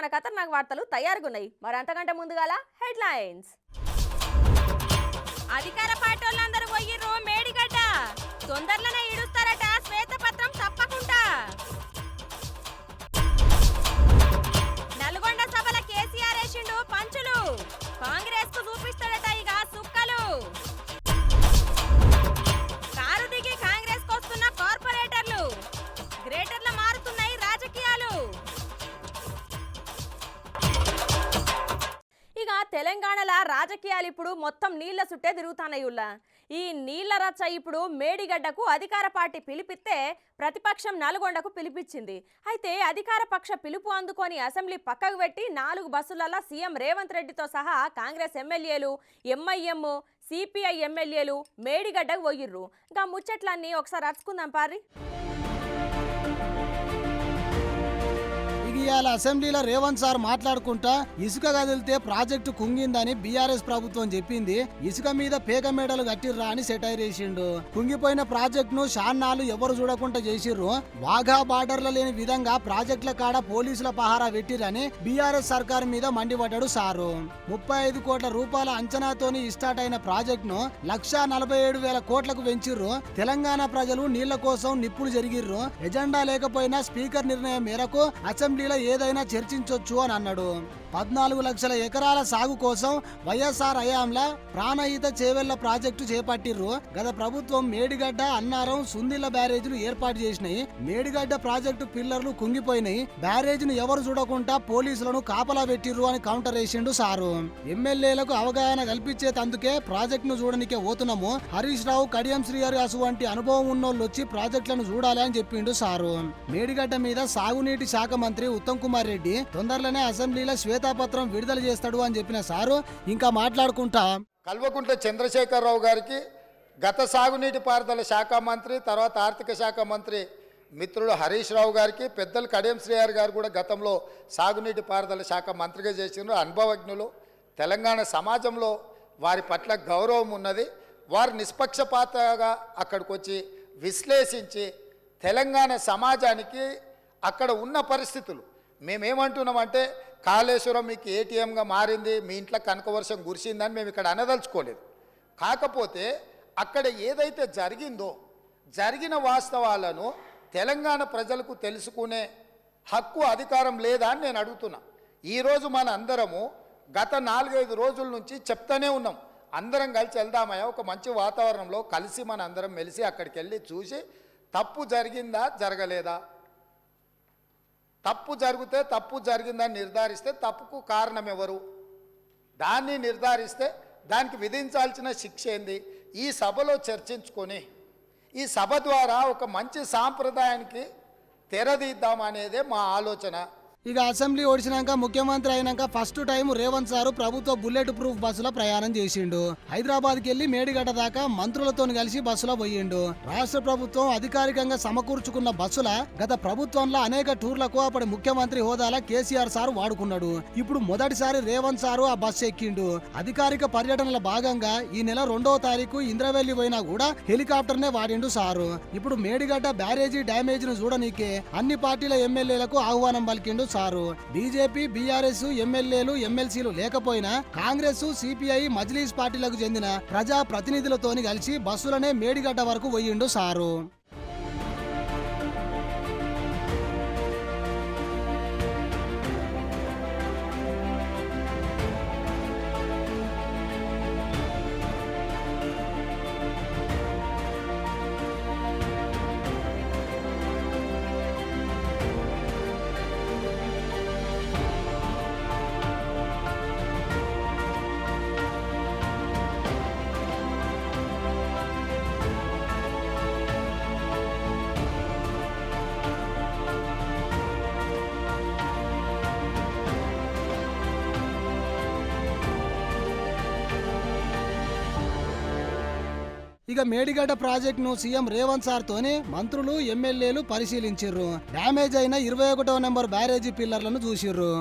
మన ఖతర్నాక్ వార్తలు తయారుగున్నాయి. మరి అంతకంటే ముందుగాల హెడ్లైన్స్. అధికార పార్టీలందరూ పోయిర్రు మేడిగడ్డ, తొందరలోనే ఇడుస్తారట శ్వేతపత్రం తప్పకుండా. నల్గొండ సభల కేసీఆర్ వేసిండు పంచులు, కాంగ్రెస్ కు చూపిస్తాడట ఇక సుక్కలు. కారు దిగి కాంగ్రెస్ కు వస్తున్న కార్పొరేటర్లు, గ్రేటర్ల మారుతున్నాయి రాజకీయాలు. ఇక తెలంగాణలో రాజకీయాలు ఇప్పుడు మొత్తం నీళ్ల చుట్టే తిరుగుతున్నాయి. ఈ నీళ్ల రచ్చ ఇప్పుడు మేడిగడ్డకు అధికార పార్టీ పిలిపిస్తే ప్రతిపక్షం నల్గొండకు పిలిపించింది. అయితే అధికార పక్ష పిలుపు అందుకొని అసెంబ్లీ పక్కకు పెట్టి 4 బస్సులలో సీఎం రేవంత్ రెడ్డితో సహా కాంగ్రెస్ ఎమ్మెల్యేలు, ఎంఐఎం, సిపిఐ ఎమ్మెల్యేలు మేడిగడ్డకు పోయిర్రు. ఇంకా ముచ్చట్లన్నీ ఒకసారి అరుచుకుందాం పారి. ఇవాళ అసెంబ్లీలో రేవంత్ సార్ మాట్లాడుకుంటా ఇసుక కదిలితే ప్రాజెక్టు కుంగిందని బీఆర్ఎస్ ప్రభుత్వం చెప్పింది, ఇసుక మీద పేక మేడలు కట్టిర్రా అని సెటైర్ చేసిండు. కుంగిపోయిన ప్రాజెక్ట్ ను షాన్నాలు ఎవరు చూడకుండా చేసిర్రు. వాఘా బార్డర్ల లేని విధంగా ప్రాజెక్టుల కాడ పోలీసుల పహారా పెట్టిరని బీఆర్ఎస్ సర్కారు మీద మండిపడ్డాడు సారు. 35 కోట్ల రూపాయల అంచనాతోని స్టార్ట్ అయిన ప్రాజెక్ట్ ను 1,47,000 కోట్లకు పెంచిర్రు. తెలంగాణ ప్రజలు నీళ్ల కోసం నిప్పులు జరిగిర్రు. ఎజెండా లేకపోయినా స్పీకర్ నిర్ణయం మేరకు అసెంబ్లీలో ఏదైనా చర్చించొచ్చు అని అన్నాడు. 14 లక్షల ఎకరాల సాగు కోసం వైఎస్ఆర్ హయాంలో ప్రాణహిత చేవెళ్ల ప్రాజెక్టు చేపట్టిర్రు. గత ప్రభుత్వం మేడిగడ్డ, అన్నారం, సుందిళ్ల బ్యారేజీలు ఏర్పాటు చేసినాయి. మేడిగడ్డ ప్రాజెక్టు పిల్లర్లు కుంగిపోయినాయి. బ్యారేజీని ఎవరు చూడకుండా పోలీసులను కాపలా పెట్టిర్రు అని కౌంటర్ వేసిండు సారు. ఎమ్మెల్యేలకు అవగాహన కల్పించేందుకే ప్రాజెక్టును చూడనికే పోతున్నాము. హరీష్ రావు, కడియం శ్రీహరి వంటి అనుభవం ఉన్నోళ్ళు వచ్చి ప్రాజెక్టులను చూడాలి అని చెప్పిండు సారు. మేడిగడ్డ మీద సాగునీటి శాఖ మంత్రి ఉత్తమ్ కుమార్ రెడ్డి తొందరలోనే అసెంబ్లీలో శ్వేతపత్రం విడుదల చేస్తాడు అని చెప్పిన సారు ఇంకా మాట్లాడుకుంటా కల్వకుంట్ల చంద్రశేఖరరావు గారికి గత సాగునీటి పారుదల శాఖ మంత్రి, తర్వాత ఆర్థిక శాఖ మంత్రి మిత్రుడు హరీష్ రావు గారికి, పెద్దలు కడియం శ్రీహరి గారు కూడా గతంలో సాగునీటి పారుదల శాఖ మంత్రిగా చేసిన అనుభవజ్ఞులు. తెలంగాణ సమాజంలో వారి పట్ల గౌరవం ఉన్నది. వారు నిష్పక్షపాతంగా అక్కడికి వచ్చి విశ్లేషించి తెలంగాణ సమాజానికి అక్కడ ఉన్న పరిస్థితులు, మేమేమంటున్నామంటే కాళేశ్వరం మీకు ఏటీఎంగా మారింది, మీ ఇంట్లో కనకవర్షం కురిసిందని మేము ఇక్కడ అనదలుచుకోలేదు. కాకపోతే అక్కడ ఏదైతే జరిగిందో జరిగిన వాస్తవాలను తెలంగాణ ప్రజలకు తెలుసుకునే హక్కు, అధికారం లేదా అని నేను అడుగుతున్నా. ఈరోజు మన అందరము గత 4-5 రోజుల నుంచి చెప్తానే ఉన్నాం, అందరం కలిసి వెళ్దామయ్యా ఒక మంచి వాతావరణంలో కలిసి మన అందరం మెలిసి అక్కడికి వెళ్ళి చూసి తప్పు జరిగిందా జరగలేదా, తప్పు జరిగితే తప్పు జరిగిందని నిర్ధారిస్తే తప్పుకు కారణం ఎవరు, దాన్ని నిర్ధారిస్తే దానికి విధించాల్సిన శిక్ష ఏంది, ఈ సభలో చర్చించుకొని ఈ సభ ద్వారా ఒక మంచి సాంప్రదాయానికి తెరదీద్దామనేదే మా ఆలోచన. ఇక అసెంబ్లీ ఓడిచినాక ముఖ్యమంత్రి అయినాక ఫస్ట్ టైం రేవంత్ సారు ప్రభుత్వ బుల్లెట్ ప్రూఫ్ బస్సులో ప్రయాణం చేసిండు. హైదరాబాద్కి వెళ్లి మేడిగడ్డ దాకా మంత్రులతో కలిసి బస్సులో పోయిండు. రాష్ట్ర ప్రభుత్వం అధికారికంగా సమకూర్చుకున్న బస్సుల గత ప్రభుత్వంలో అనేక టూర్లకు అప్పటి ముఖ్యమంత్రి హోదాల కేసీఆర్ సారు వాడుకున్నాడు. ఇప్పుడు మొదటిసారి రేవంత్ సారు ఆ బస్సు ఎక్కిండు. అధికారిక పర్యటనల భాగంగా ఈ నెల 2వ తారీఖు ఇంద్రవెల్లి పోయినా కూడా హెలికాప్టర్ నే వాడిండు సారు. ఇప్పుడు మేడిగడ్డ బ్యారేజీ డ్యామేజ్ ను చూడనీకే అన్ని పార్టీల ఎమ్మెల్యేలకు ఆహ్వానం పలికిండు సారు. బీజేపీ, బీఆర్ఎస్ ఎమ్మెల్యేలు, ఎమ్మెల్సీలు లేకపోయినా కాంగ్రెస్, సిపిఐ, మజ్లీస్ పార్టీలకు చెందిన ప్రజా ప్రతినిధులతోని కలిసి బస్సులనే మేడిగడ్డ వరకు పోయిండు సారు. ఇక మేడిగడ్డ ప్రాజెక్టును సీఎం రేవంత్ సార్ తోనే మంత్రులు, ఎమ్మెల్యేలు పరిశీలించిర్రు. డ్యామేజ్ అయిన 21వ నెంబర్ బ్యారేజీ పిల్లర్లను చూసిర్రు.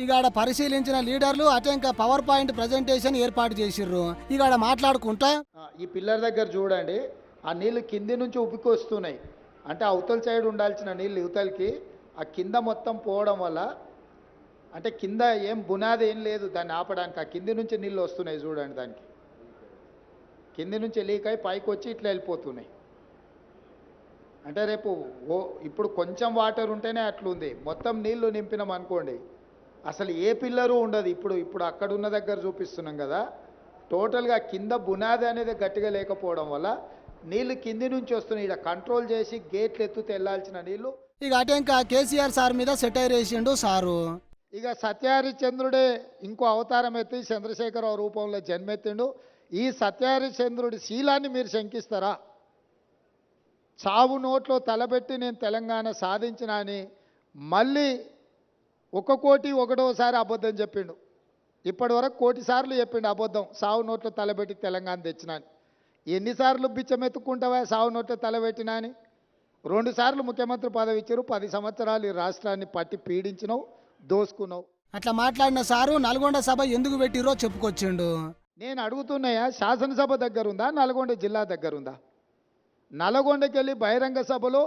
ఇక ఆడ పరిశీలించిన లీడర్లు అటెంక పవర్ పాయింట్ ప్రజెంటేషన్ ఏర్పాటు చేసిర్రు. ఇక ఆడ మాట్లాడుకుంటా ఈ పిల్లర్ దగ్గర చూడండి, ఆ నీళ్లు కింది నుంచి ఉబ్బికొస్తున్నాయి. అంటే అవతల సైడ్ ఉండాల్సిన నీళ్ళు యువతలకి ఆ కింద మొత్తం పోవడం వల్ల, అంటే కింద ఏం బునాది ఏం లేదు దాన్ని ఆపడానికి. ఆ కింది నుంచి నీళ్ళు వస్తున్నాయి చూడండి, దానికి కింది నుంచి లీక్ అయి పైకి వచ్చి ఇట్లా వెళ్ళిపోతున్నాయి. అంటే రేపు ఇప్పుడు కొంచెం వాటర్ ఉంటేనే అట్లుంది. మొత్తం నీళ్లు నింపినాం అనుకోండి, అసలు ఏ పిల్లరు ఉండదు. ఇప్పుడు అక్కడ ఉన్న దగ్గర చూపిస్తున్నాం కదా, టోటల్గా కింద బునాది అనేది గట్టిగా లేకపోవడం వల్ల నీళ్లు కింది నుంచి వస్తున్నాయి. ఇక్కడ కంట్రోల్ చేసి గేట్లు ఎత్తుతే వెళ్ళాల్సిన నీళ్లు ఇక అటెంక కేసీఆర్ సార్ మీద సెటైర్ వేసిండు సారు. ఇక సత్యహరిశ్చంద్రుడే ఇంకో అవతారం ఎత్తి చంద్రశేఖరరావు రూపంలో జన్మెత్తిండు. ఈ సత్యహరిశ్చంద్రుడి శీలాన్ని మీరు శంకిస్తారా? చావు నోట్లో తలబెట్టి నేను తెలంగాణ సాధించిన అని మళ్ళీ 1,01,000 అబద్ధం చెప్పిండు. ఇప్పటి వరకు 1,00,000 సార్లు చెప్పిండు అబద్ధం, సావు నోట్లో తలబెట్టి తెలంగాణ తెచ్చినా అని. ఎన్నిసార్లు బిచ్చమెత్తుకుంటావా సావు నోట్లో తలబెట్టినా అని? 2 సార్లు ముఖ్యమంత్రి పదవి ఇచ్చారు. 10 సంవత్సరాలు ఈ రాష్ట్రాన్ని పట్టి పీడించినావు, దోసుకున్నావు. అట్లా మాట్లాడిన సారు నల్గొండ సభ ఎందుకు పెట్టిరో చెప్పుకొచ్చిండు. నేను అడుగుతున్నాయా, శాసనసభ దగ్గరుందా, నల్గొండ జిల్లా దగ్గరుందా? నల్గొండకి వెళ్ళి బహిరంగ సభలో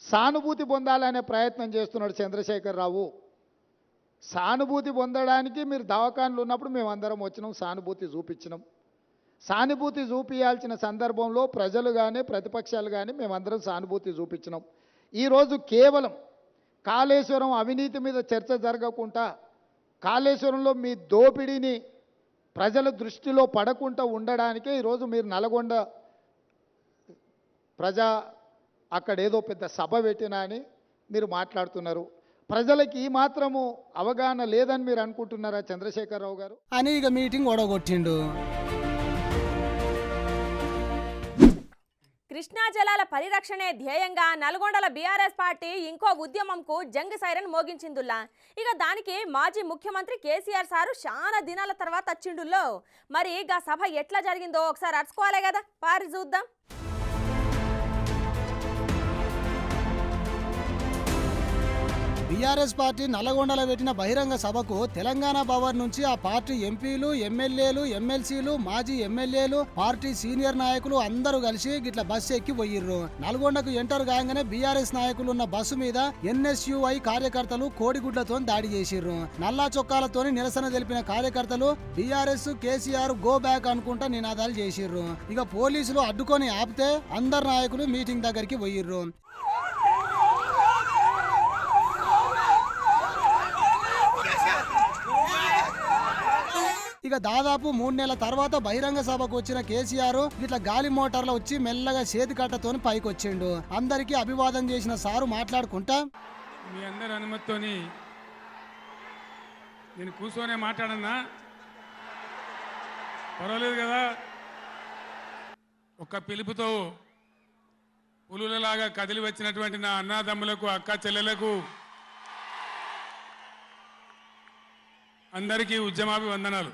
సానుభూతి పొందాలనే ప్రయత్నం చేస్తున్నాడు చంద్రశేఖరరావు. సానుభూతి పొందడానికి మీరు దవాఖానలు ఉన్నప్పుడు మేమందరం వచ్చినాం, సానుభూతి చూపించినాం. సానుభూతి చూపించాల్సిన సందర్భంలో ప్రజలు కానీ ప్రతిపక్షాలు కానీ మేమందరం సానుభూతి చూపించినాం. ఈరోజు కేవలం కాళేశ్వరం అవినీతి మీద చర్చ జరగకుండా, కాళేశ్వరంలో మీ దోపిడీని ప్రజల దృష్టిలో పడకుండా ఉండడానికే ఈరోజు మీరు నల్గొండ ప్రజా అక్కడ ఏదో పెద్ద సభ పెట్టినా అని మీరు మాట్లాడుతున్నారు. ప్రజలకి ఈ మాత్రము అవగాహన లేదని మీరు అనుకుంటున్నారా చంద్రశేఖరరావు గారు అని ఇక మీటింగ్ ఓడగొట్టిండు. కృష్ణా జలాల పరిరక్షణే ధ్యేయంగా నల్గొండల బీఆర్ఎస్ పార్టీ ఇంకో ఉద్యమంకు జంగ్ సైరన్ మోగించిందుల్లా. ఇక దానికి మాజీ ముఖ్యమంత్రి కేసీఆర్ సారు చాలా దినాల తర్వాత వచ్చిండుల్లో. మరి ఇక సభ ఎట్లా జరిగిందో ఒకసారి అరుచుకోవాలే కదా, పారి చూద్దాం. బీఆర్ఎస్ పార్టీ నల్లగొండలో పెట్టిన బహిరంగ సభకు తెలంగాణ భవన్ నుంచి ఆ పార్టీ ఎంపీలు, ఎమ్మెల్యేలు, ఎమ్మెల్సీలు, మాజీ ఎమ్మెల్యేలు, పార్టీ సీనియర్ నాయకులు అందరూ కలిసి గిట్ల బస్సు ఎక్కి పోయిర్రు. నల్గొండకు ఎంటర్ కాగానే బీఆర్ఎస్ నాయకులు ఉన్న బస్సు మీద ఎన్ఎస్యుఐ కార్యకర్తలు కోడిగుడ్లతో దాడి చేసిర్రు. నల్లా చొక్కాలతోని నిరసన తెలిపిన కార్యకర్తలు బీఆర్ఎస్ కేసీఆర్ గో బ్యాక్ అనుకుంటా నినాదాలు చేసిర్రు. ఇక పోలీసులు అడ్డుకొని ఆపితే అందరు నాయకులు మీటింగ్ దగ్గరికి పోయిర్రు. ఇక దాదాపు 3 నెలల తర్వాత బహిరంగ సభకు వచ్చిన కేసీఆర్ ఇట్లా గాలి మోటార్లో వచ్చి మెల్లగా చేతి కట్టతోని పైకి వచ్చిండు. అందరికీ అభివాదం చేసిన సారు మాట్లాడుకుంటా, మీ అందరి అనుమతితోని నేను కూర్చొనే మాట్లాడన్నా, పర్వాలేదు కదా? ఒక్క పిలుపుతో పులులలాగా కదిలి వచ్చినటువంటి నా అన్నాదమ్ములకు, అక్క చెల్లెలకు అందరికీ ఉద్యమాభివందనాలు.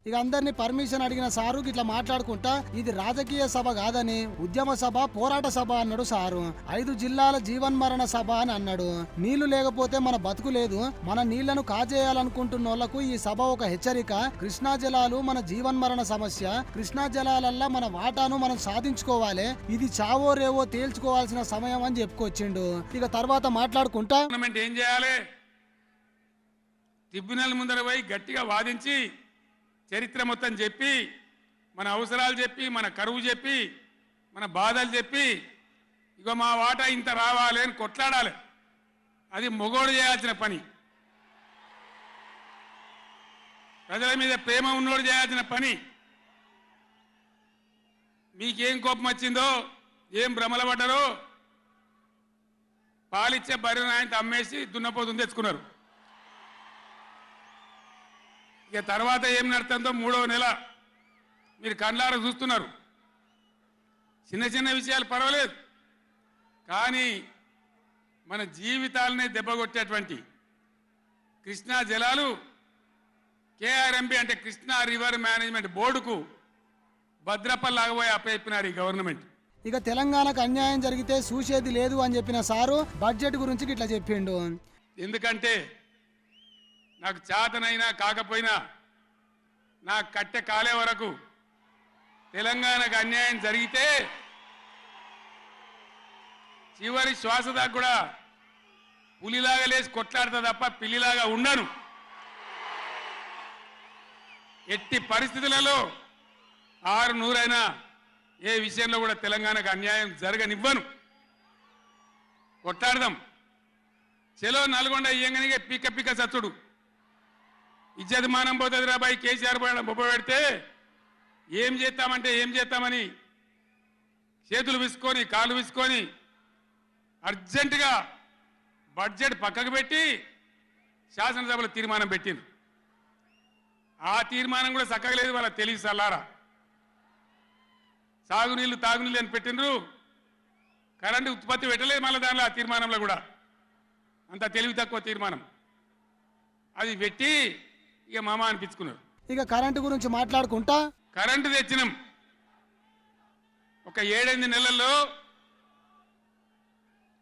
ఇక అందరినీ పర్మిషన్ అడిగిన సారు ఇట్లా మాట్లాడుకుంటా, ఇది రాజకీయ సభ కాదని ఉద్యమ సభ, పోరాట సభ అన్నాడు సారు. 5 జిల్లాల జీవన్మరణ సభ అని అన్నాడు. నీళ్లు లేకపోతే మన బతుకు లేదు. మన నీళ్లను కాజేయాలనుకుంటున్న వాళ్లకు ఈ సభ ఒక హెచ్చరిక. కృష్ణా జలాలు మన జీవన్మరణ సమస్య. కృష్ణా జలాలల్లా మన వాటాను మనం సాధించుకోవాలి. ఇది చావో రేవో తేల్చుకోవాల్సిన సమయం అని చెప్పుకొచ్చిండు. ఇక తర్వాత మాట్లాడుకుంటా, ఏం చేయాలి? ట్రిబ్యునల్ ముందర పోయి గట్టిగా వాదించి చరిత్ర మొత్తం చెప్పి, మన అవసరాలు చెప్పి, మన కరువు చెప్పి, మన బాధలు చెప్పి, ఇగో మా వాటా ఇంత రావాలి అని కొట్లాడాలి. అది మొగోడు చేయాల్సిన పని, ప్రజల మీద ప్రేమ ఉన్నోడు చేయాల్సిన పని. మీకేం కోపం వచ్చిందో, ఏం భ్రమల పడ్డారో, పాలిచ్చే బర్రెను ఆయన అమ్మేసి దున్నపోతుంది తెచ్చుకున్నారు. ఇక తర్వాత ఏం నడుతుందో 3వ నెల మీరు కండ్లారా చూస్తున్నారు. చిన్న చిన్న విషయాలు పర్వాలేదు, కానీ మన జీవితాలనే దెబ్బకొట్టేటువంటి కృష్ణా జలాలు కేఆర్ఎంబి అంటే కృష్ణా రివర్ మేనేజ్మెంట్ బోర్డుకు భద్రపల్లాగబోయి అప్పయిపోయినారు ఈ గవర్నమెంట్. ఇక తెలంగాణకు అన్యాయం జరిగితే చూసేది లేదు అని చెప్పిన సారు బడ్జెట్ గురించి ఇట్లా చెప్పిండు. ఎందుకంటే నాకు చేతనైనా కాకపోయినా నా కట్టె కాలే వరకు తెలంగాణకు అన్యాయం జరిగితే చివరి శ్వాస దాకా కూడా పులిలాగా లేచి కొట్లాడతా తప్ప పిల్లిలాగా ఉండను. ఎట్టి పరిస్థితులలో 600 ఏ విషయంలో కూడా తెలంగాణకు అన్యాయం జరగనివ్వను. కొట్లాడదాం. చెలో నల్గొండ ఇయ్యంగానే పిక్క పిక్క సచ్చుడు ఇజ్జత్ మానం పోతుంది రాబాయి. కేసీఆర్ బొబ్బ పెడితే ఏం చేస్తామంటే ఏం చేస్తామని చేతులు విసుకొని కాళ్ళు విసుకొని అర్జెంటుగా బడ్జెట్ పక్కకు పెట్టి శాసనసభలో తీర్మానం పెట్టింది. ఆ తీర్మానం కూడా చక్కగా లేదు. వాళ్ళ తెలివి సల్లారా. సాగునీళ్ళు తాగునీళ్ళు అని పెట్టినరు, కరెంటు ఉత్పత్తి పెట్టలేదు. మళ్ళీ దానిలో ఆ తీర్మానంలో కూడా అంత తెలివి తక్కువ తీర్మానం అది పెట్టి ఇక మామ అనిపించుకున్నారు. ఇక కరెంటు గురించి మాట్లాడుకుంటా కరెంటు తెచ్చినాం. ఒక 7-8 నెలల్లో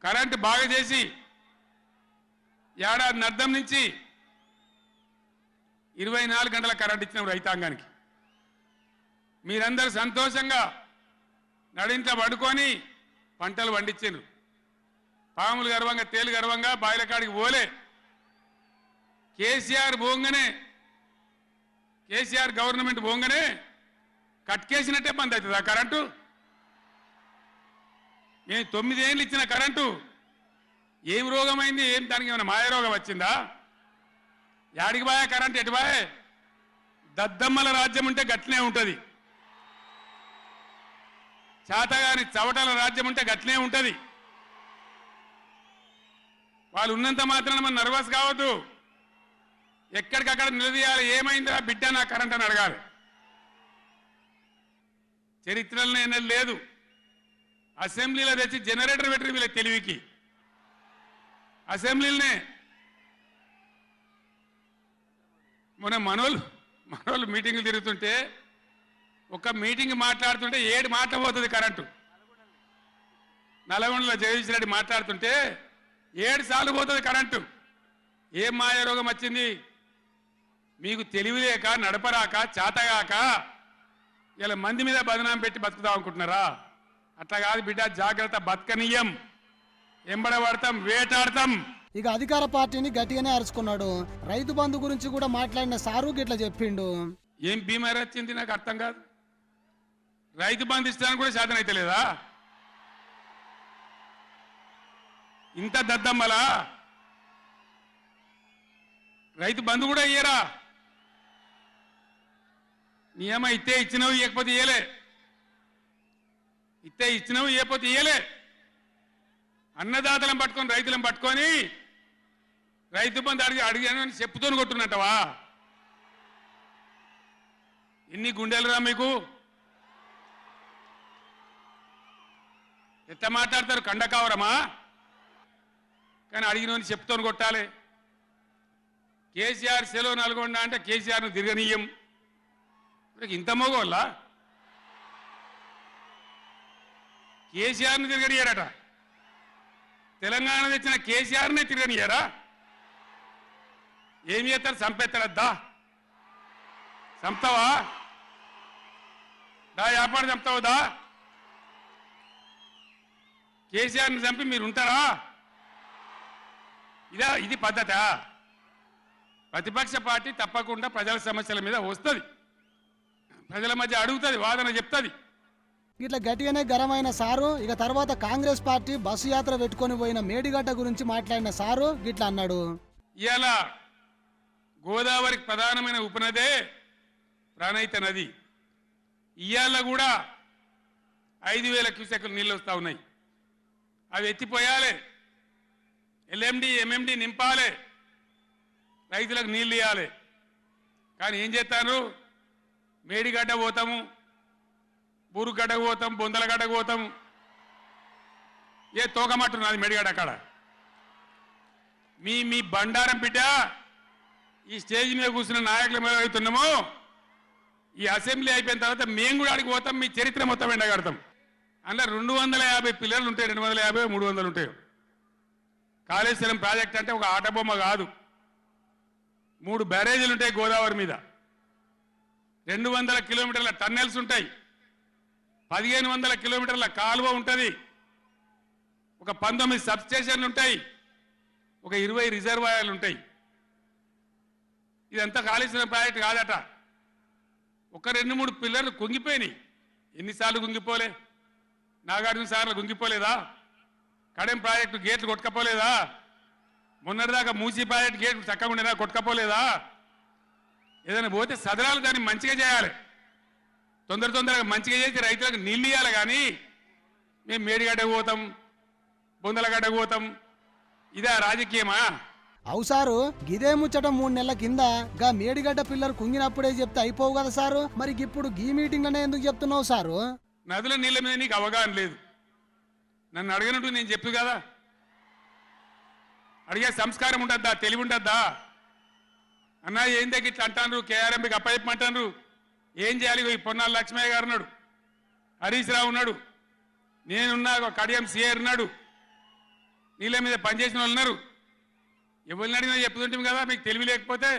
కరెంటు బాగా చేసి ఏడాది అర్థం నుంచి 24 గంటల కరెంట్ ఇచ్చినాం రైతాంగానికి. మీరందరూ సంతోషంగా నడింట్లో పడుకొని పంటలు పండించారు. పాములు గర్వంగా తేలు గర్వంగా బాయిల కాడికి పోలే. కేసీఆర్ పోగానే కేసీఆర్ గవర్నమెంట్ పోగానే కట్కేసినట్టే బంద్ అవుతుంది ఆ కరెంటు. నేను 9 ఏళ్ళు ఇచ్చిన కరెంటు ఏం రోగమైంది? ఏం దానికి ఏమైనా మాయరోగం వచ్చిందా? యాడికి బాయే కరెంట్? ఎటు బాయే? దద్దమ్మల రాజ్యం ఉంటే గట్లనే ఉంటుంది. చాతగాని చవటల రాజ్యం ఉంటే గట్లనే ఉంటుంది. వాళ్ళు ఉన్నంత మాత్రాన మనం నర్వస్ కావద్దు. ఎక్కడికక్కడ నిలదీయాలి. ఏమైందిరా బిడ్డ నా కరెంట్ అని అడగాలి. చరిత్రలో ఏం లేదు. అసెంబ్లీలో తెచ్చి జనరేటర్ పెట్టి వీళ్ళ తెలివికి అసెంబ్లీలోనే మన మనోళ్ళు మీటింగ్లు తిరుగుతుంటే ఒక మీటింగ్ మాట్లాడుతుంటే 7 మాటలు పోతుంది కరెంటు. నల్గొండలో జగదీష్ రెడ్డి మాట్లాడుతుంటే 7 సార్లు పోతుంది కరెంటు. ఏం మాయ రోగం వచ్చింది మీకు? తెలివి లేక, నడపరాక, చాతగాక ఇలా మంది మీద బదనాం పెట్టి బతుకుదాం అనుకుంటున్నారా? అట్లా కాదు బిడ్డ, జాగ్రత్త. బతకనీయం, ఎంబడబడతాం, వేటాడతాం. ఇక అధికార పార్టీని గట్టిగానే అరుచుకున్నాడు. రైతు బంధు గురించి కూడా మాట్లాడిన సారు గిట్లా చెప్పిండు. ఏం బీమారీ వచ్చింది నాకు అర్థం కాదు. రైతు బంధు ఇస్తానికి కూడా సాధన అయితే లేదా? ఇంత దద్దమ్మలా రైతు బంధు కూడా ఇయ్యరా? నియమ ఇస్తే ఇచ్చినవి, ఇవ్వకపోతే ఇయ్యలే. ఇస్తే ఇచ్చినవి, ఇవ్వకపోతే ఇయ్యలే. అన్నదాతలను పట్టుకొని రైతులను పట్టుకొని రైతు బంధు అడిగాను చెప్పుతోని కొట్టున్నట్టవా? ఎన్ని గుండెలు రా మీకు? ఎట్లా మాట్లాడతారు? కండకావరమా? కానీ అడిగిన చెప్పుతోని కొట్టాలి. కేసీఆర్ సెలవు నల్గొండ అంటే కేసీఆర్ను తిరగనీయం. ఇంత మగోళ్ళ కేసీఆర్ను తిరగనియారట. తెలంగాణ తెచ్చిన కేసీఆర్నే తిరగనియారా? ఏం చేస్తారు? చంపేస్తాడద్దా? చంపుతావా? దా వ్యాపారం చంపుతావుదా? కేసీఆర్ని చంపి మీరు ఉంటారా? ఇది పద్ధత? ప్రతిపక్ష పార్టీ తప్పకుండా ప్రజల సమస్యల మీద వస్తుంది, ప్రజల మధ్య అడుగుతుంది, వాదన చెప్తుంది. ఇట్లా గట్టిగానే గరమైన సారు. ఇక తర్వాత కాంగ్రెస్ పార్టీ బస్సు యాత్ర పెట్టుకొని పోయిన మేడిగడ్డ గురించి మాట్లాడిన సారు గిట్లా అన్నాడు. ఇవాళ గోదావరికి ప్రధానమైన ఉపనదే ప్రాణహిత నది. ఇవాళ కూడా 5,000 క్యూసెక్లు నీళ్ళు వస్తూ ఉన్నాయి. అవి ఎత్తిపోయాలి, ఎల్ఎండి ఎంఎండి నింపాలి, రైతులకు నీళ్ళు ఇవ్వాలి. కానీ ఏం చేస్తారు? మేడిగడ్డ పోతాము, బూరుగడ్డకు పోతాం, బొందలగడ్డకు పోతాము. ఏ తోకమట్టున్నది మేడిగడ్డ అక్కడ. మీ బండారం బిడ్డ ఈ స్టేజ్ మీద కూర్చున్న నాయకుల మీద అవుతున్నాము. ఈ అసెంబ్లీ అయిపోయిన తర్వాత మేము కూడా అడిగి పోతాం, మీ చరిత్ర మొత్తం ఎండగడతాం. అందులో 250 పిల్లలు ఉంటాయి, 250, 300 ఉంటాయి. కాళేశ్వరం ప్రాజెక్ట్ అంటే ఒక ఆటబొమ్మ కాదు. 3 బ్యారేజీలు ఉంటాయి గోదావరి మీద, 200 కిలోమీటర్ల టన్నెల్స్ ఉంటాయి, 1500 కిలోమీటర్ల కాలువ ఉంటుంది, ఒక 19 సబ్స్టేషన్లు ఉంటాయి, ఒక 20 రిజర్వాయర్లు ఉంటాయి. ఇదంతా కాళేశ్వరం ప్రాజెక్టు కాదట. ఒక 2-3 పిల్లర్లు కుంగిపోయినాయి. ఎన్నిసార్లు కుంగిపోలే? నాగార్జున సార్లు కుంగిపోలేదా? కడెం ప్రాజెక్టు గేట్లు కొట్టుకపోలేదా? మొన్నటిదాకా మూసీ ప్రాజెక్టు గేట్లు చక్కగా ఉండేదా? కొట్టుకపోలేదా? ఏదైనా పోతే సదరాలు దాన్ని మంచిగా చేయాలి, తొందరగా మంచిగా చేసి రైతులకు నీళ్ళు ఇవ్వాలి. కానీ మేము మేడిగడ్డకు పోతాం, బొందలగడ్డకు పోతాం, ఇదే రాజకీయమా? అవు సారు, గిదే ముచ్చట 3 నెలల కింద గా మేడిగడ్డ పిల్లలు కుంగినప్పుడే చెప్తే అయిపోవు కదా సారు. మరి ఇప్పుడు గీ మీటింగ్లోనే ఎందుకు చెప్తున్నావు సారు? నదుల నీళ్ళ మీద నీకు అవగాహన లేదు. నన్ను అడగనట్టు నేను చెప్పు కదా. అడిగే సంస్కారం ఉంటుందా? తెలివి ఉంటుందా? అన్నా ఏం దగ్గర ఇట్లా అంటాను, కేఆర్ఎంకి అప్పచెప్పమంటాను, ఏం చేయాలి? ఈ పొన్నాల లక్ష్మయ్య గారు ఉన్నాడు, హరీష్ రావు ఉన్నాడు, నేనున్నా, కడియం సిఆర్ ఉన్నాడు, నీళ్ళ మీద పనిచేసిన వాళ్ళు ఉన్నారు. ఎవరిని అడిగినా చెప్తుంటాం కదా, మీకు తెలివి లేకపోతే.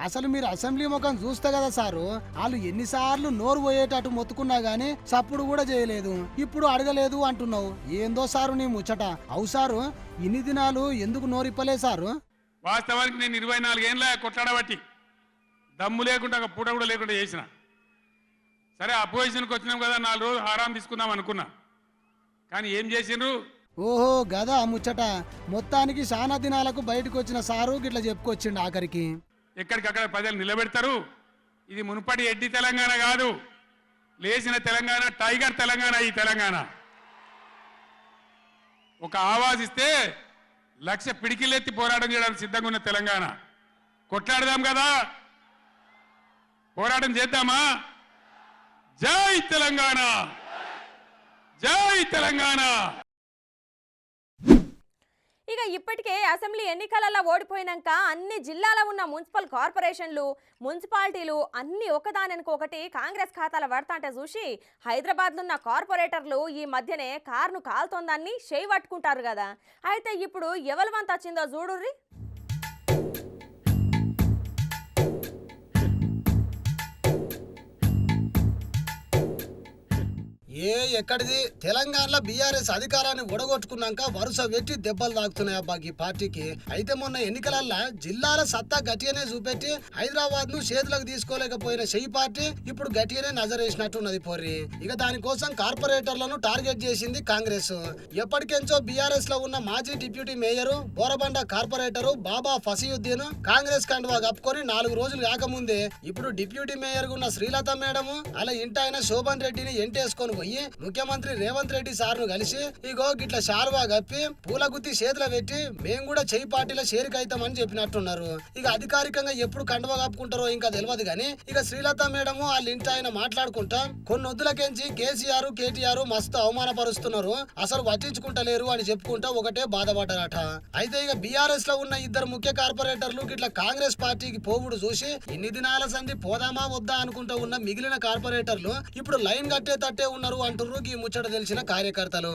అసలు మీరు అసెంబ్లీ ముఖం చూస్తే కదా సారు, వాళ్ళు ఎన్నిసార్లు నోరు పోయేటట్టు మొత్తుకున్నా గానీ సప్పుడు కూడా చేయలేదు. ఇప్పుడు అడగలేదు అంటున్నావు. ఏందో సారు నీ ముచ్చట. అవు సారు, ఇన్ని దినాలు ఎందుకు నోరిప్పలే సారు? వాస్తవానికి నేను 24 ఏళ్ళ కొట్లాడబట్టి దమ్ము లేకుండా ఒక పూట కూడా లేకుండా చేసిన. సరే అపోజిషన్కి వచ్చినాం కదా, 4 రోజులు ఆరాం తీసుకుందాం అనుకున్నా. కానీ ఏం చేసిండ్రు? ఓహో గదా ముచ్చట. మొత్తానికి చాలా దినాలకు బయటకు వచ్చిన సారు గిట్లా చెప్పుకొచ్చిండు ఆఖరికి. ఎక్కడికక్కడ ప్రజలు నిలబెడతారు. ఇది మునుపటి ఎడ్డి తెలంగాణ కాదు, లేచిన తెలంగాణ, టైగర్ తెలంగాణ. ఈ తెలంగాణ ఒక ఆవాజ్ ఇస్తే 1,00,000 పిడికిలెత్తి పోరాటం చేయడానికి సిద్ధంగా ఉన్న తెలంగాణ. కొట్లాడదాం కదా, పోరాటం చేద్దామా? జై తెలంగాణ, జై తెలంగాణ. ఇక ఇప్పటికే అసెంబ్లీ ఎన్నికలలో ఓడిపోయినాక అన్ని జిల్లాలో ఉన్న మున్సిపల్ కార్పొరేషన్లు, మున్సిపాలిటీలు అన్ని ఒకదానికొకటి కాంగ్రెస్ ఖాతాలో పడతాంటే చూసి హైదరాబాద్లో ఉన్న కార్పొరేటర్లు ఈ మధ్యనే కారును కాలుతోందాన్ని చేయి పట్టుకుంటారు కదా. అయితే ఇప్పుడు ఎవరి వంత వచ్చిందో చూడుర్రి. ఎక్కడిది? తెలంగాణలో బీఆర్ఎస్ అధికారాన్ని ఒడగొట్టుకున్నాక వరుస వెట్టి దెబ్బలు తాకుతున్నాయి అబ్బా ఈ పార్టీకి. అయితే మొన్న ఎన్నికలల్లా జిల్లాల సత్తా గట్టిగానే చూపెట్టి హైదరాబాద్ ను చేతులకు తీసుకోలేకపోయిన షెయి పార్టీ ఇప్పుడు గట్టిగానే నజరేసినట్టున్నది పోర్రి. ఇక దానికోసం కార్పొరేటర్లను టార్గెట్ చేసింది కాంగ్రెస్. ఎప్పటికెంచో బీఆర్ఎస్ లో ఉన్న మాజీ డిప్యూటీ మేయర్ బోరబండ కార్పొరేటరు బాబా ఫసీయుద్దీన్ కాంగ్రెస్ కండువా కప్పుకొని 4 రోజులు కాకముందే ఇప్పుడు డిప్యూటీ మేయర్ ఉన్న శ్రీలత మేడము అలా ఇంటాయన శోభన్ రెడ్డిని ఎంటేసుకొని పోయి ముఖ్యమంత్రి రేవంత్ రెడ్డి సార్ను కలిసి ఇగో గిట్ల శాలువా కప్పి పూల గుత్తి చేతుల పెట్టి మేము కూడా చెయ్యి పార్టీలో చేరికైతామని చెప్పినట్టున్నారు. ఇక అధికారికంగా ఎప్పుడు కండువా కప్పుకుంటారో ఇంకా తెలియదు గానీ ఇక శ్రీలత మేడము వాళ్ళ ఇంటి ఆయన మాట్లాడుకుంటా కొన్ని వద్దులకెంచి కేసీఆర్ కేటీఆర్ మస్తు అవమానపరుస్తున్నారు, అసలు పట్టించుకుంటలేరు అని చెప్పుకుంటా ఒకటే బాధపడ్డారట. అయితే ఇక బీఆర్ఎస్ లో ఉన్న 2 ముఖ్య కార్పొరేటర్లు గిట్ల కాంగ్రెస్ పార్టీకి పోవుడు చూసి ఇన్ని దినాల సంధి పోదామా వద్దా అనుకుంటూ ఉన్న మిగిలిన కార్పొరేటర్లు ఇప్పుడు లైన్ కట్టే తట్టే ఉన్నారు అంటుర్రు ఈ ముచ్చట తెలిసిన కార్యకర్తలు.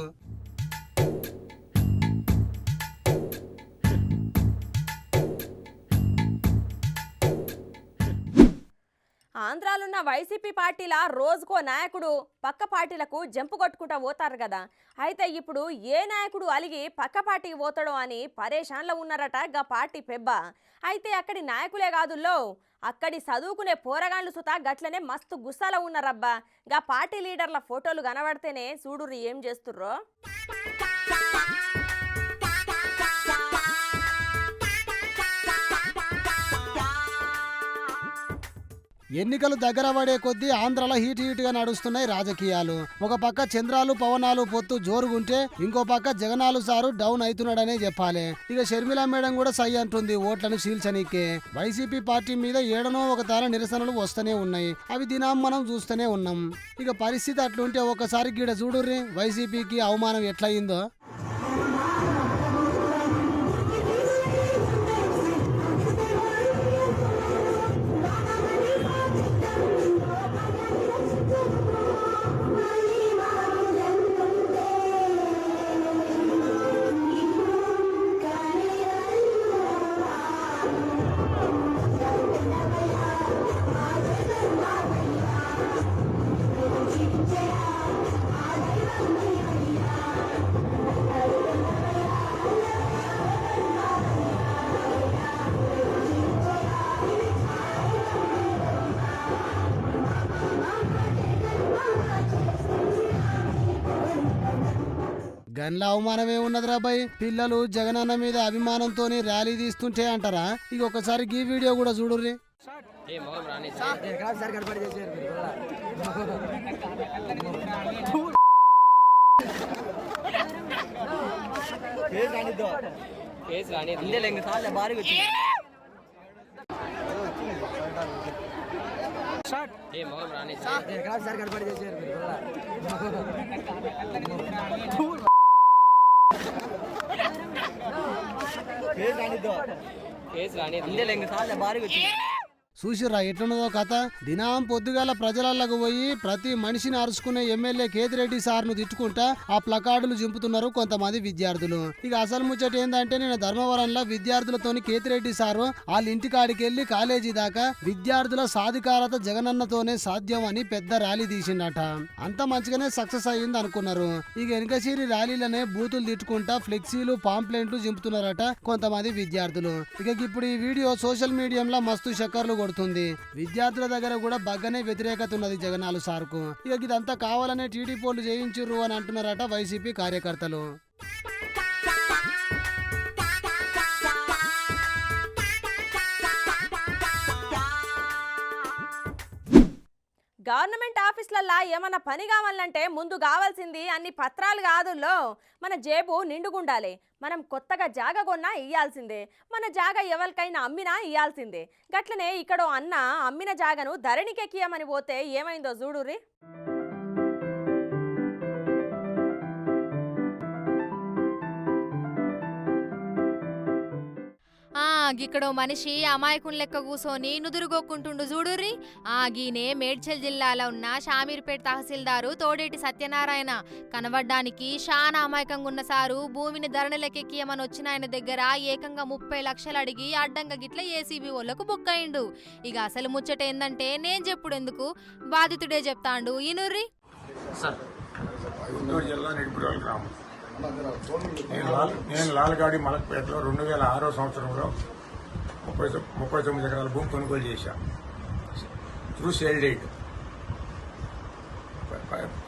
ఆంధ్రాలున్న వైసీపీ పార్టీల రోజుకో నాయకుడు పక్క పార్టీలకు జంపు కొట్టుకుంటా పోతారు కదా. అయితే ఇప్పుడు ఏ నాయకుడు అలిగి పక్క పార్టీకి పోతాడో అని పరేషాన్లో ఉన్నారట గా పార్టీ పెబ్బ. అయితే అక్కడి నాయకులే కాదుల్లో, అక్కడి చదువుకునే పోరగాండ్లు సుతా గట్లనే మస్తు గుస్సాలో ఉన్నారబ్బా. గా పార్టీ లీడర్ల ఫోటోలు కనబడితేనే చూడుర్రి ఏం చేస్తుర్రో. ఎన్నికలు దగ్గర పడే కొద్దీ ఆంధ్రలో హీట్ గా నడుస్తున్నాయి రాజకీయాలు. ఒక పక్క చంద్రాలు పవనాలు పొత్తు జోరుగుంటే ఇంకో పక్క జగనాలు సారు డౌన్ అవుతున్నాడనే చెప్పాలి. ఇక షర్మిల మేడం కూడా సై అంటుంది ఓట్లను చీల్చనీకే. వైసీపీ పార్టీ మీద ఏడనో ఒక తార నిరసనలు వస్తూనే ఉన్నాయి, అవి దినం మనం చూస్తూనే ఉన్నాం. ఇక పరిస్థితి అట్లుంటే ఒకసారి గీడ చూడుర్రి వైసీపీకి అవమానం ఎట్లయిందో. గన్ల అవమానమే ఉన్నదిరా బాయ్. పిల్లలు జగనన్న మీద అభిమానంతోని ర్యాలీ తీస్తుంటే అంటారా. ఇక ఒకసారి ఈ వీడియో కూడా చూడుర్రి. చూసిర్రా ఎట్లున్నదో కథ. దినం పొద్దుగాల ప్రజలకు పోయి ప్రతి మనిషిని అరుచుకునే ఎమ్మెల్యే కేతిరెడ్డి సార్ను తిట్టుకుంటా ఆ ప్లకార్డులు చింపుతున్నారు కొంతమంది విద్యార్థులు. ఇక అసలు ముచ్చట ఏందంటే నేను ధర్మవరంలో విద్యార్థులతోని కేతిరెడ్డి సారు వాళ్ళ ఇంటికాడికి వెళ్లి కాలేజీ దాకా విద్యార్థుల సాధికారత జగనన్నతోనే సాధ్యం అని పెద్ద ర్యాలీ తీసిండట. అంత మంచిగానే సక్సెస్ అయ్యింది అనుకున్నారు. ఇక వెనకసిరి ర్యాలీలనే బూతులు తిట్టుకుంటా ఫ్లెక్సీలు పాంప్లెంట్లు చింపుతున్నారట కొంతమంది విద్యార్థులు. ఇక ఇప్పుడు ఈ వీడియో సోషల్ మీడియాలో మస్తు చక్కర్లు కొడుతుంది. విద్యార్థుల దగ్గర కూడా బగ్గనే వ్యతిరేకత ఉన్నది జగనాలు సార్కు. ఇక ఇదంతా కావాలనే టీడీపీ వాళ్ళు చేయించుర్రు అని అంటున్నారట వైసీపీ కార్యకర్తలు. గవర్నమెంట్ ఆఫీసులల్లా ఏమన్నా పని కావాలంటే ముందు కావాల్సింది అన్ని పత్రాలు కాదుల్లో మన జేబు నిండుగుండాలి. మనం కొత్తగా జాగా కొన్నా ఇయ్యాల్సిందే, మన జాగా ఎవరికైనా అమ్మినా ఇయ్యాల్సిందే. గట్లనే ఇక్కడ అన్న అమ్మిన జాగను ధరణికెక్కియమని పోతే ఏమైందో చూడుర్రి. గిక్కడో మనిషి అమాయకుని లెక్క కూసోని నుదురుగొక్కుంటుండు చూడుర్రి. గీనే మేడ్చల్ జిల్లాలో ఉన్న షామీర్పేట తహసీల్దారు తోడేటి సత్యనారాయణ. కనబడ్డానికి శానా అమాయకంగా ఉన్న సారు భూమిని ధరణిలకెక్కియమని వచ్చిన ఆయన దగ్గర ఏకంగా 30 లక్షలు అడిగి అడ్డంగా గిట్ల ఏసీబీ వాళ్ళకు బుక్ అయిండు. ఇక అసలు ముచ్చట ఏందంటే నేను చెప్పుడు ఎందుకు, బాధితుడే చెప్తాండు ఈనుర్రి. నేను లాల్గాడి మలక్పేటలో 2006 సంవత్సరంలో 39 ఎకరాల భూమి కొనుగోలు చేశాను త్రూ సేల్ డీడ్.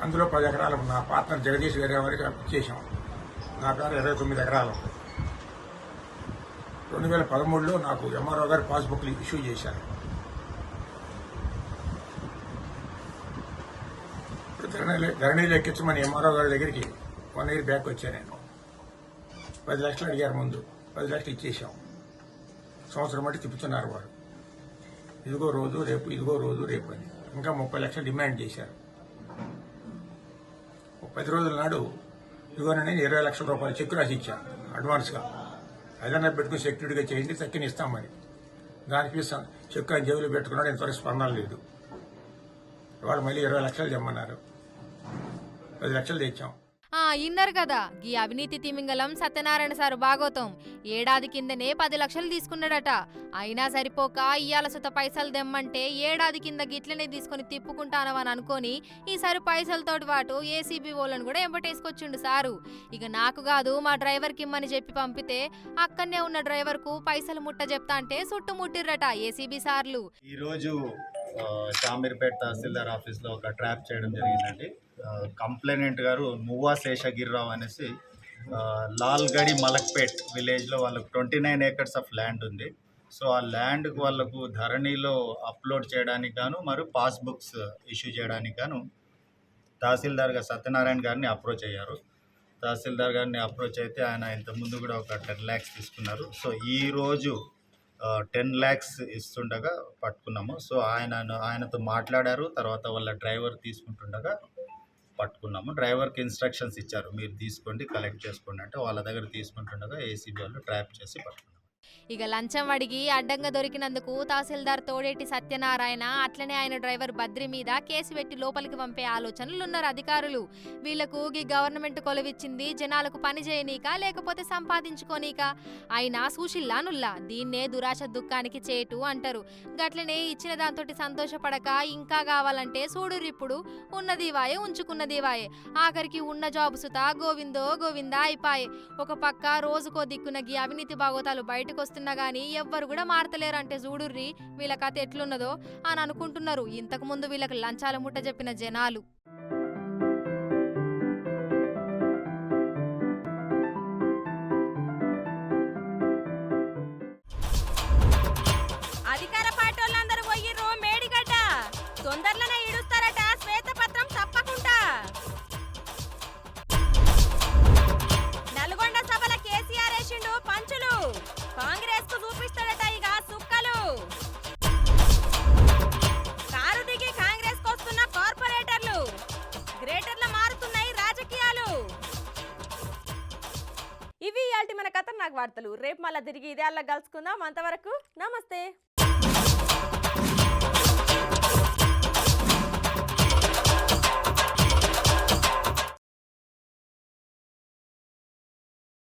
అందులో 10 ఎకరాలు నా పార్ట్నర్ జగదీష్ గారి వారికి ఇచ్చేసాం. నా కారు 29 ఎకరాలు. 2013లో నాకు ఎంఆర్ఓ గారు పాస్బుక్లు ఇష్యూ చేశారు. ధరణిలో ఎక్కించమని ఎంఆర్ఓ గారి దగ్గరికి 1 year బ్యాక్ వచ్చాను. నేను 10 లక్షలు అడిగారు. ముందు 10 లక్షలు ఇచ్చేసాం. సంవత్సరం బట్టి తిప్పుతున్నారు వారు. ఇదిగో రోజు రేపు, ఇదిగో రోజు రేపు అని. ఇంకా 30 లక్షలు డిమాండ్ చేశారు. 10 రోజుల నాడు ఇదిగోనని 20 లక్షల రూపాయలు చెక్ రాసి ఇచ్చాను అడ్వాన్స్గా. ఏదైనా పెట్టుకుని సెక్యూరిటీగా చేయండి, తక్కిన ఇస్తామని. దానికి చెక్ ఆయన జేబులో పెట్టుకున్నాడు. ఇంతవరకు స్పందన లేదు. వాళ్ళు మళ్ళీ 20 లక్షలు తెమ్మన్నారు. 10 లక్షలు తెచ్చాం. ఇన్నారు కదా ఈ అవినీతి తిమింగలం సత్యనారాయణ సారు భాగోతం. ఏడాది కిందనే 10 లక్షలు తీసుకున్నాడట. అయినా సరిపోక ఇయ్యాల సుత పైసలు దెమ్మంటే ఏడాది కింద గిట్లనే తీసుకుని తిప్పుకుంటానవని అనుకోని ఈసారి పైసలతోటి పాటు ఏసీబీ వాళ్ళని కూడా ఎంబటేసుకొచ్చిండు సారు. ఇక నాకు కాదు మా డ్రైవర్కి ఇమ్మని చెప్పి పంపితే అక్కడనే ఉన్న డ్రైవర్కు పైసలు ముట్ట చెప్తా అంటే చుట్టుముట్టిర్రట ఏసీబీ సార్లు. ఈరోజు షామీర్పేట తహసీల్దార్ ఆఫీస్లో ఒక ట్రాప్ చేయడం జరిగిందండి. కంప్లైనెంట్ గారు మువ్వా శేషగిరిరావు అనేసి లాల్గడి మలక్పేట్ విలేజ్లో వాళ్ళకు 29 acres ఆఫ్ ల్యాండ్ ఉంది. సో ఆ ల్యాండ్కు వాళ్ళకు ధరణిలో అప్లోడ్ చేయడానికి గాను మరియు పాస్బుక్స్ ఇష్యూ చేయడానికి గాను తహసీల్దార్ సత్యనారాయణ గారిని అప్రోచ్ అయ్యారు. తహసీల్దార్ గారిని అప్రోచ్ అయితే ఆయన ఇంతకుముందు కూడా ఒక 10 lakhs తీసుకున్నారు. సో ఈరోజు 10 lakhs ఇస్తుండగా పట్టుకున్నాము. సో ఆయనతో మాట్లాడారు. తర్వాత వాళ్ళ డ్రైవర్ తీసుకుంటుండగా పట్టుకున్నాము. డ్రైవర్కి ఇన్స్ట్రక్షన్స్ ఇచ్చారు, మీరు తీసుకోండి, కలెక్ట్ చేసుకోండి అంటే వాళ్ళ దగ్గర తీసుకుంటుండగా ఏసీబీ వాళ్ళు ట్రాప్ చేసి పట్టుకున్నాము. ఇక లంచం అడిగి అడ్డంగా దొరికినందుకు తహసీల్దార్ తోడేటి సత్యనారాయణ అట్లనే ఆయన డ్రైవర్ బద్రి మీద కేసు పెట్టి లోపలికి పంపే ఆలోచనలున్నారు అధికారులు. వీళ్లకు ఈ గవర్నమెంట్ కొలువిచ్చింది జనాలకు పని చేయనీక లేకపోతే సంపాదించుకోనీక. అయినా సూషిల్లానుల్లా దీన్నే దురాశ దుఃఖానికి చేటు అంటారు. గట్లనే ఇచ్చిన దాంతో సంతోషపడక ఇంకా కావాలంటే చూడురిప్పుడు ఉన్నది వాయే ఉంచుకున్నది వాయే. ఆఖరికి ఉన్న జాబు సుత గోవిందో గోవిందా అయిపాయే. ఒక పక్క రోజుకో దిక్కున గీ అవినీతి బాగోతాలు బయటకు వస్తున్నా గానీ ఎవ్వరు కూడా మారతలేరంటే చూడుర్రి వీళ్ళ కథ ఎట్లున్నదో అని అనుకుంటున్నారు ఇంతకు ముందు వీళ్ళకి లంచాల ముట్ట చెప్పిన జనాలు. ఇయాల్టి మన కథ నాకు వార్తలు రేపు మళ్ళీ తిరిగి ఇదే అలా కలుసుకుందాం. అంతవరకు నమస్తే.